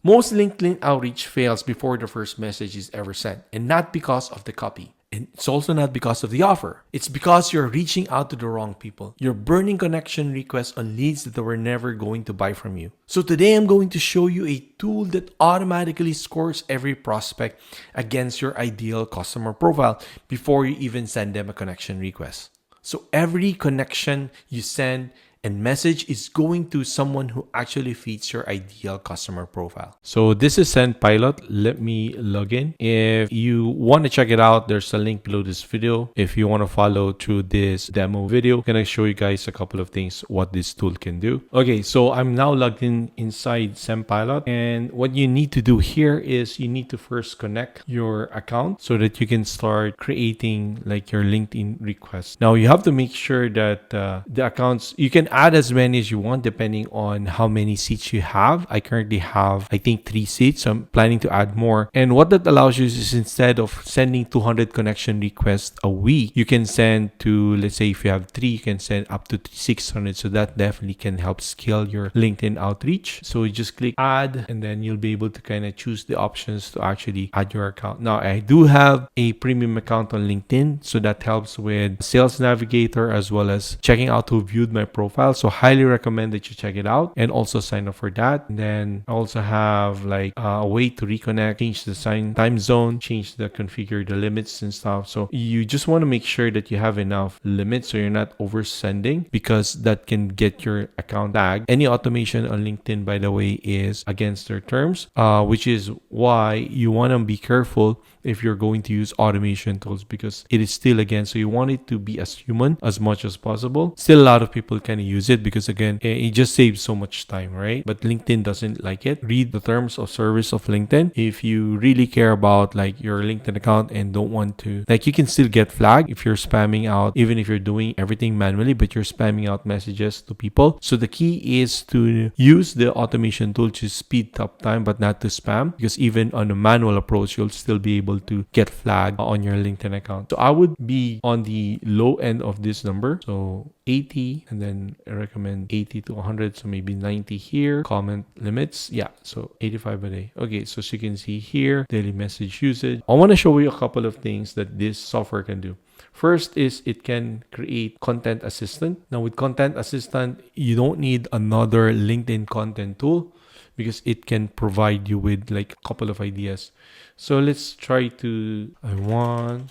Most LinkedIn outreach fails before the first message is ever sent, and not because of the copy. And it's also not because of the offer. It's because you're reaching out to the wrong people. You're burning connection requests on leads that were never going to buy from you. So today I'm going to show you a tool that automatically scores every prospect against your ideal customer profile before you even send them a connection request. So every connection you send and message is going to someone who actually fits your ideal customer profile. So this is sendpilot. Let me log in. If you want to check it out, there's a link below this video. If you want to follow through this demo video, I'm gonna show you guys a couple of things what this tool can do. Okay, so I'm now logged in inside sendpilot, and what you need to do here is you need to first connect your account so that you can start creating like your LinkedIn requests. Now you have to make sure that the accounts, you can add as many as you want depending on how many seats you have. I currently have, I think, 3 seats, so I'm planning to add more. And what that allows you is, instead of sending 200 connection requests a week, you can send to, let's say if you have 3, you can send up to 600. So that definitely can help scale your LinkedIn outreach. So you just click add, and then you'll be able to kind of choose the options to actually add your account. Now I do have a premium account on LinkedIn, so that helps with Sales Navigator as well as checking out who viewed my profile. So highly recommend that you check it out and also sign up for that. And then I also have like a way to reconnect, change the time zone, change the configure the limits and stuff. So you just want to make sure that you have enough limits so you're not oversending, because that can get your account tagged. Any automation on LinkedIn, by the way, is against their terms, which is why you want to be careful if you're going to use automation tools, because it is still, again, so you want it to be as human as much as possible. Still, a lot of people kind of use it because, again, it just saves so much time, right? But LinkedIn doesn't like it. Read the terms of service of LinkedIn. If you really care about like your LinkedIn account and don't want to, like, you can still get flagged if you're spamming out, even if you're doing everything manually, but you're spamming out messages to people. So the key is to use the automation tool to speed up time, but not to spam, because even on a manual approach, you'll still be able to get flagged on your LinkedIn account. So I would be on the low end of this number. So 80, and then I recommend 80 to 100, so maybe 90 here. Comment limits, yeah, so 85 a day. Okay, so as you can see here, daily message usage. I want to show you a couple of things that this software can do. First is it can create content assistant. Now with content assistant, you don't need another LinkedIn content tool, because it can provide you with like a couple of ideas. So let's try to, I want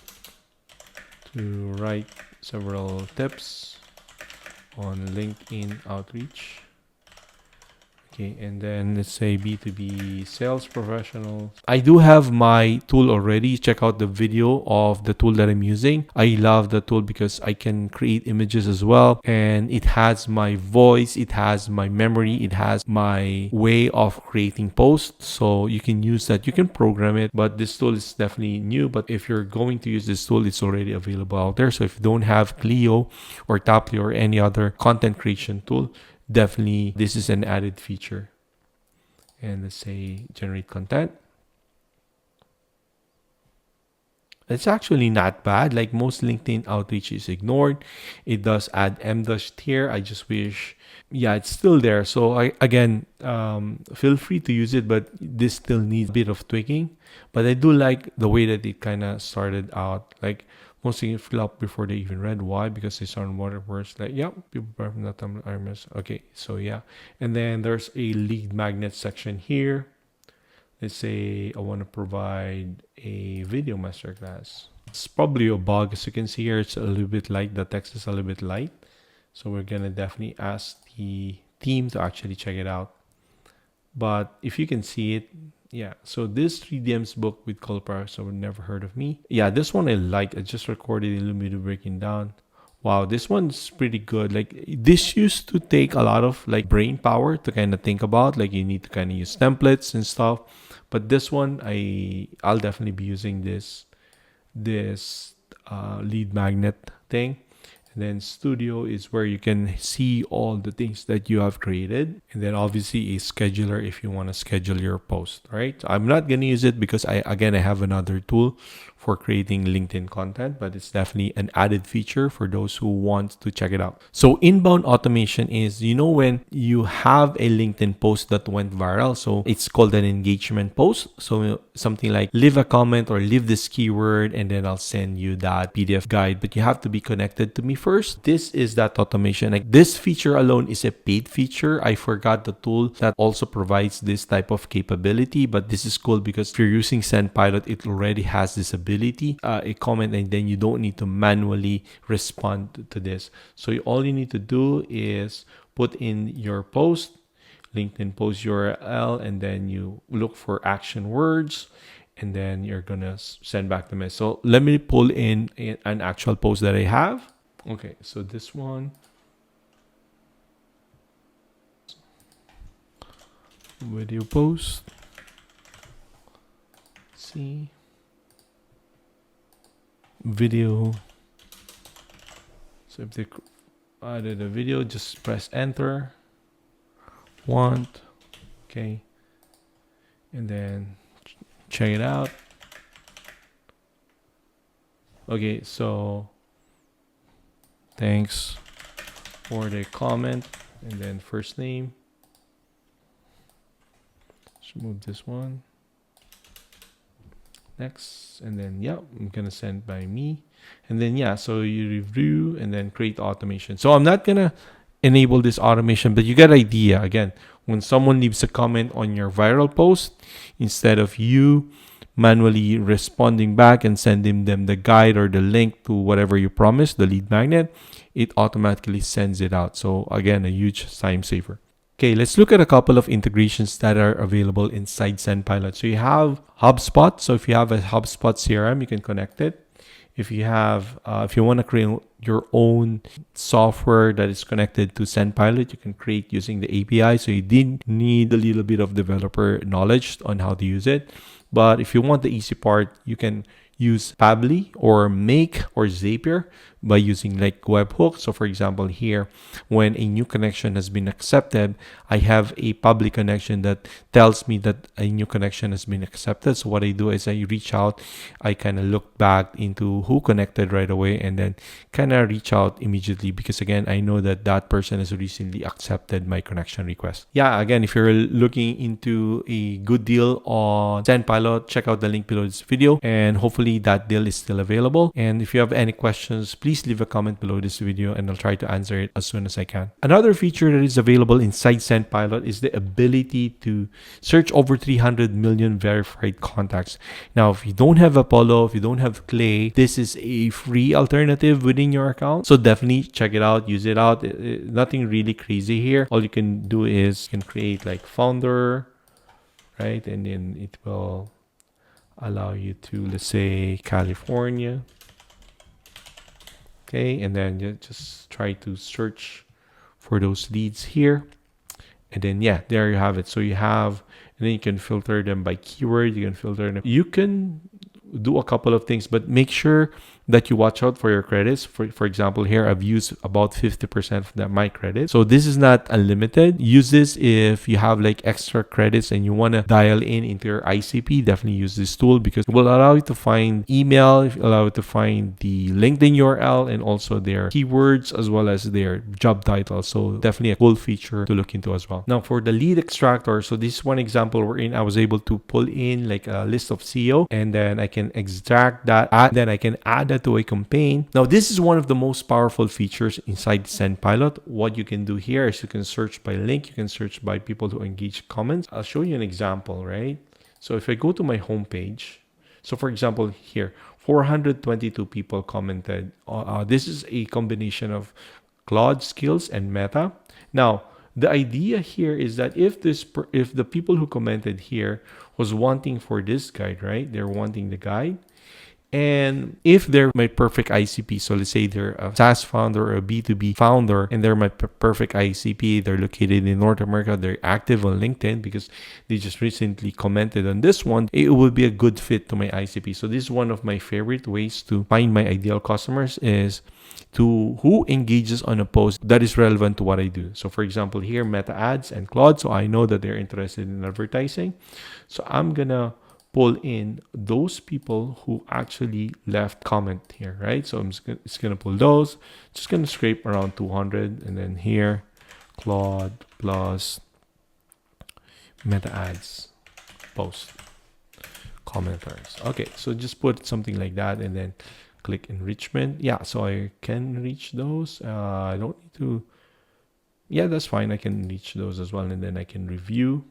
to write several tips on LinkedIn outreach. Okay, and then let's say B2B sales professionals. I do have my tool already. Check out the video of the tool that I'm using. I love the tool because I can create images as well, and it has my voice, it has my memory, it has my way of creating posts. So you can use that, you can program it, but this tool is definitely new. But if you're going to use this tool, it's already available out there. So if you don't have Clio or Taplio or any other content creation tool, definitely this is an added feature. And let's say generate content. It's actually not bad. Like most LinkedIn outreach is ignored. It does add M-dash here. I just wish, yeah, it's still there. So again, feel free to use it, but this still needs a bit of tweaking. But I do like the way that it kind of started out. Like most things flop before they even read. Why? Because they sound more words. Like, yeah, people probably not RMS. Okay, so yeah. And then there's a lead magnet section here. Let's say I want to provide a video masterclass. It's probably a bug. As you can see here, it's a little bit light. The text is a little bit light. So we're going to definitely ask the team to actually check it out. But if you can see it, yeah. So this 3DM's book with Colpar, so never heard of me. Yeah, this one I like. I just recorded a little bit of breaking down. Wow, this one's pretty good. Like this used to take a lot of like brain power to kind of think about. Like you need to kind of use templates and stuff. But this one, I'll definitely be using this lead magnet thing. And And then studio is where you can see all the things that you have created. And then obviously a scheduler if you want to schedule your post, right? I'm not going to use it because I have another tool for creating LinkedIn content, but it's definitely an added feature for those who want to check it out. So inbound automation is, when you have a LinkedIn post that went viral, so it's called an engagement post. So something like leave a comment or leave this keyword and then I'll send you that PDF guide, but you have to be connected to me first. This is that automation. Like this feature alone is a paid feature. I forgot the tool that also provides this type of capability, but this is cool because if you're using sendpilot, it already has this ability, a comment, and then you don't need to manually respond to this. So all you need to do is put in your post, LinkedIn post URL, and then you look for action words, and then you're gonna send back the message. So let me pull in an actual post that I have. Okay, so this one, video post. See, video. So if they added a video, just press enter. Want, okay, and then check it out. Okay, so thanks for the comment, and then first name. Let's move this one. Next, and then I'm gonna send by me, and then so you review and then create automation. So I'm not gonna enable this automation, but you get idea. Again, when someone leaves a comment on your viral post, instead of you manually responding back and sending them the guide or the link to whatever you promised, the lead magnet, it automatically sends it out. So again, a huge time saver. Okay, let's look at a couple of integrations that are available inside sendpilot. So you have HubSpot. So if you have a HubSpot CRM, you can connect it. If you have, if you want to create your own software that is connected to sendpilot, you can create using the API. So you did need a little bit of developer knowledge on how to use it. But if you want the easy part, you can use Pabbly or Make or Zapier by using like webhooks. So for example, here, when a new connection has been accepted, I have a public connection that tells me that a new connection has been accepted. So what I do is I reach out, I kind of look back into who connected right away and then kind of reach out immediately because again, I know that that person has recently accepted my connection request. Yeah, again, if you're looking into a good deal on sendpilot, check out the link below this video and hopefully that deal is still available. And if you have any questions, please leave a comment below this video and I'll try to answer it as soon as I can. Another feature that is available inside sendpilot is the ability to search over 300 million verified contacts. Now, if you don't have Apollo, if you don't have Clay, this is a free alternative within your account. So definitely check it out, use it out. Nothing really crazy here. All you can do is you can create like founder, right? And then it will allow you to, let's say, California. Okay, and then you just try to search for those leads here. And then, there you have it. So you have, and then you can filter them by keyword. You can filter them. You can do a couple of things, but make sure that you watch out for your credits. For example, here I've used about 50% of my credits. So this is not unlimited. Use this if you have like extra credits and you want to dial into your ICP. Definitely use this tool because it will allow you to find email, it will allow you to find the LinkedIn URL and also their keywords as well as their job title. So definitely a cool feature to look into as well. Now for the lead extractor, so this is one example wherein I was able to pull in like a list of CEO and then I can extract that, then I can add that to a campaign. Now this is one of the most powerful features inside sendpilot. What you can do here is you can search by link, you can search by people who engage comments. I'll show you an example, right? So if I go to my homepage, so for example here, 422 people commented. This is a combination of Claude skills and Meta. Now the idea here is that if the people who commented here was wanting for this guide, right? They're wanting the guide. And if they're my perfect ICP, so let's say they're a SaaS founder or a B2B founder and they're my perfect ICP, they're located in North America, they're active on LinkedIn because they just recently commented on this one, it would be a good fit to my ICP. So this is one of my favorite ways to find my ideal customers, is to who engages on a post that is relevant to what I do. So for example, here, Meta Ads and Claude. So I know that they're interested in advertising. So I'm gonna pull in those people who actually left comment here, right? So it's gonna pull those. Just gonna scrape around 200, and then here, Claude plus Meta Ads post commenters. Okay, so just put something like that, and then click enrichment. Yeah, so I can reach those. I don't need to. Yeah, that's fine. I can reach those as well, and then I can review.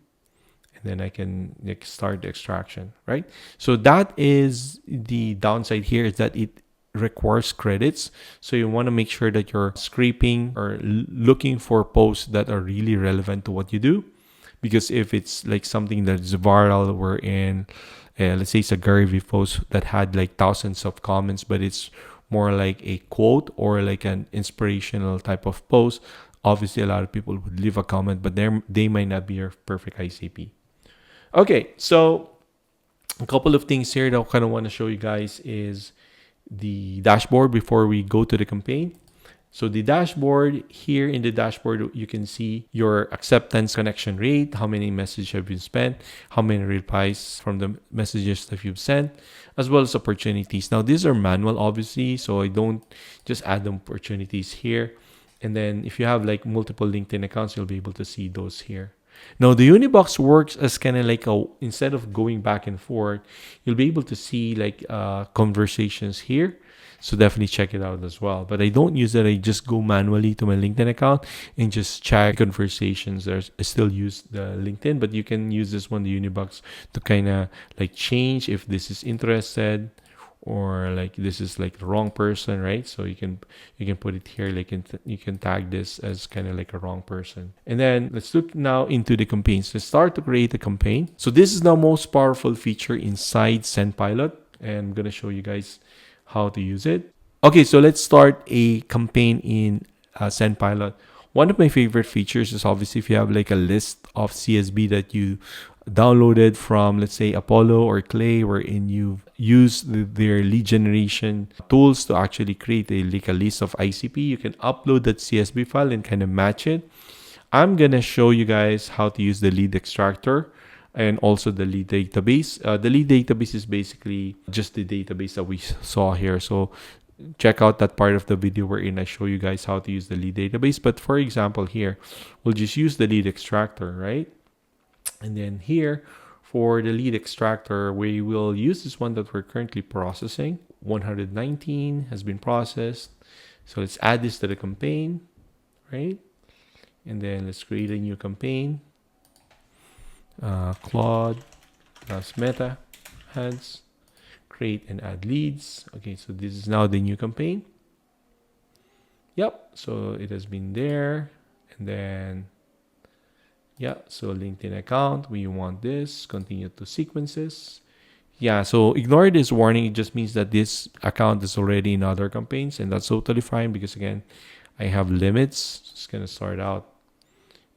And then I can start the extraction, right? So that is the downside here, is that it requires credits. So you want to make sure that you're scraping or looking for posts that are really relevant to what you do. Because if it's like something that's viral, we're in, let's say it's a Gary Vee post that had like thousands of comments, but it's more like a quote or like an inspirational type of post, obviously a lot of people would leave a comment, but they might not be your perfect ICP. Okay, so a couple of things here that I kind of want to show you guys is the dashboard before we go to the campaign. So the dashboard, here in the dashboard, you can see your acceptance connection rate, how many messages have you spent, how many replies from the messages that you've sent, as well as opportunities. Now, these are manual, obviously, so I don't just add the opportunities here. And then if you have like multiple LinkedIn accounts, you'll be able to see those here. Now, the Unibox works as kind of like instead of going back and forth, you'll be able to see like conversations here. So definitely check it out as well. But I don't use that. I just go manually to my LinkedIn account and just check conversations. I still use the LinkedIn, but you can use this one, the Unibox, to kind of like change if this is interested, or like this is like the wrong person, right? So you can put it here, like you can tag this as kind of like a wrong person. And then let's look now into the campaigns. Let's start to create a campaign. So this is the most powerful feature inside sendpilot, and I'm gonna show you guys how to use it. Okay, so let's start a campaign in sendpilot. One of my favorite features is obviously if you have like a list of CSV that you downloaded from, let's say, Apollo or Clay, wherein you use their lead generation tools to actually create a list of ICP. You can upload that CSV file and kind of match it. I'm gonna show you guys how to use the lead extractor and also the lead database. The lead database is basically just the database that we saw here. So check out that part of the video wherein I show you guys how to use the lead database. But for example, here, we'll just use the lead extractor, right? And then here, for the lead extractor, we will use this one that we're currently processing. 119 has been processed. So let's add this to the campaign, right? And then let's create a new campaign. Claude plus Meta Ads. Create and add leads. Okay, so this is now the new campaign. Yep, so it has been there. And then, yeah, so LinkedIn account, we want this, continue to sequences. Yeah, so ignore this warning. It just means that this account is already in other campaigns, and that's totally fine because again, I have limits. Just gonna start out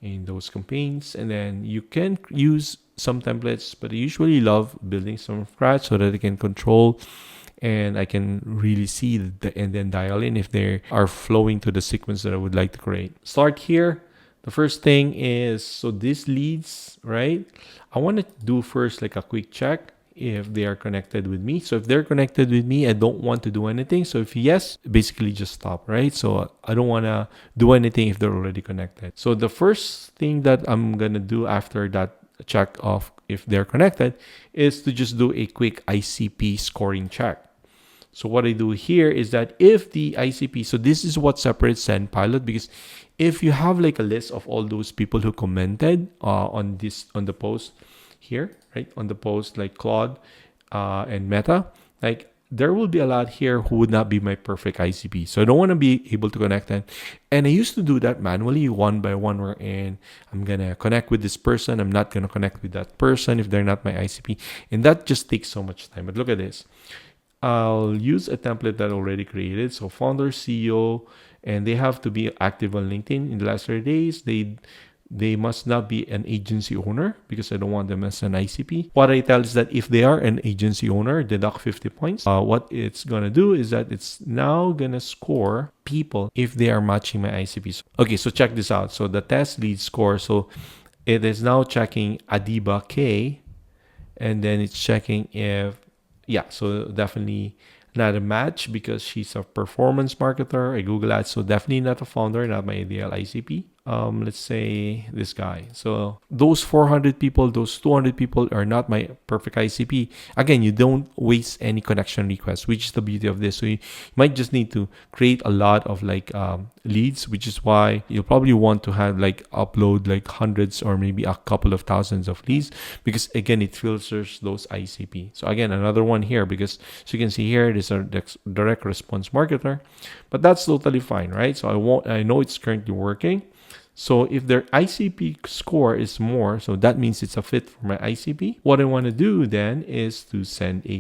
in those campaigns, and then you can use some templates, but I usually love building from scratch so that I can control and I can really see and then dial in if they are flowing to the sequence that I would like to create. Start here. The first thing is, so these leads, right? I want to do first like a quick check if they are connected with me. So if they're connected with me, I don't want to do anything. So if yes, basically just stop, right? So I don't want to do anything if they're already connected. So the first thing that I'm going to do after that check of if they're connected is to just do a quick ICP scoring check. So what I do here is that if the ICP, so this is what separates sendpilot, because if you have like a list of all those people who commented on the post here, right, on the post like Claude and Meta, like there will be a lot here who would not be my perfect ICP. So I don't want to be able to connect them. And I used to do that manually one by one, wherein I'm going to connect with this person. I'm not going to connect with that person if they're not my ICP. And that just takes so much time. But look at this. I'll use a template that I already created. So founder, CEO, and they have to be active on LinkedIn in the last 30 days. They must not be an agency owner because I don't want them as an ICP. What I tell is that if they are an agency owner, deduct 50 points. What it's going to do is that it's now going to score people if they are matching my ICPs. Okay, so check this out. So the test lead score. So it is now checking Adiba K, and then it's checking if, yeah, so definitely not a match because she's a performance marketer, a Google Ads, so definitely not a founder, not my ideal ICP. Let's say this guy. So those 400 people, those 200 people are not my perfect ICP. Again, you don't waste any connection requests, which is the beauty of this. So you might just need to create a lot of like leads, which is why you'll probably want to have like upload like hundreds or maybe a couple of thousands of leads, because again, it filters those ICP. So again, another one here, because so you can see here, this is a direct response marketer, but that's totally fine, right? So I know it's currently working. So if their ICP score is more, so that means it's a fit for my ICP. What I want to do then is to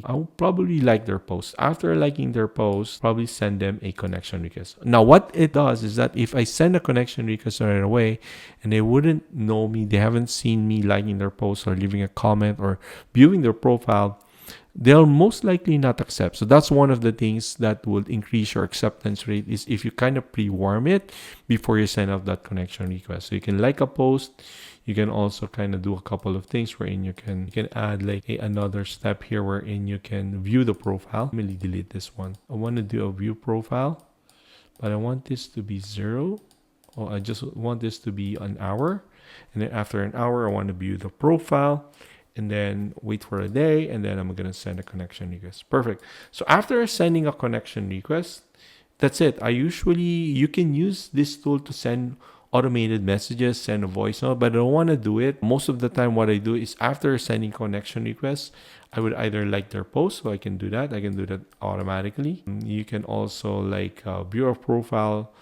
I'll probably like their post. After liking their post, probably send them a connection request. Now, what it does is that if I send a connection request right away and they wouldn't know me, they haven't seen me liking their post or leaving a comment or viewing their profile, they'll most likely not accept. So that's one of the things that will increase your acceptance rate, is if you kind of pre-warm it before you send out that connection request. So you can like a post. You can also kind of do a couple of things wherein you can add like another step here wherein you can view the profile. Let me delete this one. I want to do a view profile, but I want this to be 0. Or I just want this to be an hour. And then after an hour, I want to view the profile, and then wait for a day, and then I'm going to send a connection request. Perfect. So after sending a connection request, that's it. You can use this tool to send automated messages, send a voice note, but I don't want to do it. Most of the time, what I do is after sending connection requests, I would either like their post, so I can do that. I can do that automatically. You can also like view a profile,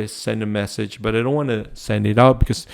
send a message, but I don't want to send it out because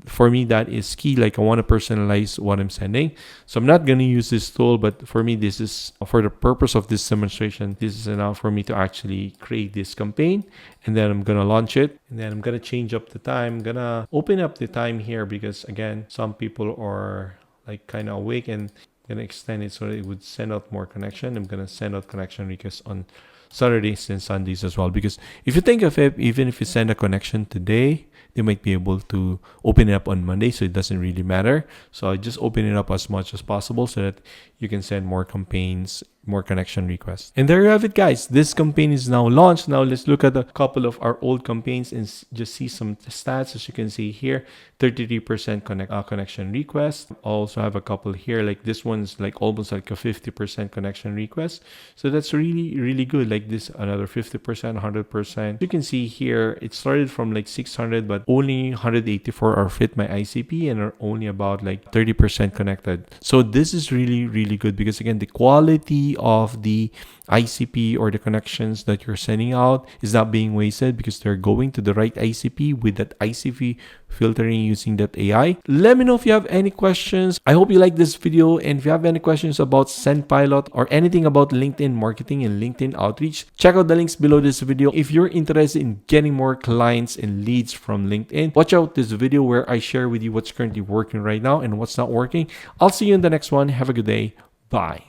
for me that is key. Like I want to personalize what I'm sending, so I'm not going to use this tool, but for me, this is for the purpose of this demonstration. This is enough for me to actually create this campaign, and then I'm going to launch it, and then I'm going to change up the time. I'm going to open up the time here because again, some people are like kind of awake, and I'm going to extend it so that it would send out more connection. I'm going to send out connection requests on Saturdays and Sundays as well, because if you think of it, even if you send a connection today, they might be able to open it up on Monday, so it doesn't really matter. So I just open it up as much as possible so that you can send more campaigns, more connection requests. And there you have it, guys. This campaign is now launched. Now let's look at a couple of our old campaigns and just see some stats. As you can see here, 33% connection request. Also have a couple here, like this one's like almost like a 50% connection request. So that's really, really good. Like this, another 50%, 100%. You can see here, it started from like 600, but only 184 are fit my ICP and are only about like 30% connected. So this is really, really good because again, the quality of the ICP or the connections that you're sending out is not being wasted because they're going to the right ICP with that ICP filtering using that AI. Let me know if you have any questions. I hope you like this video, and if you have any questions about sendpilot or anything about LinkedIn marketing and LinkedIn outreach, check out the links below this video. If you're interested in getting more clients and leads from LinkedIn, watch out this video where I share with you what's currently working right now and what's not working. I'll see you in the next one. Have a good day. Bye.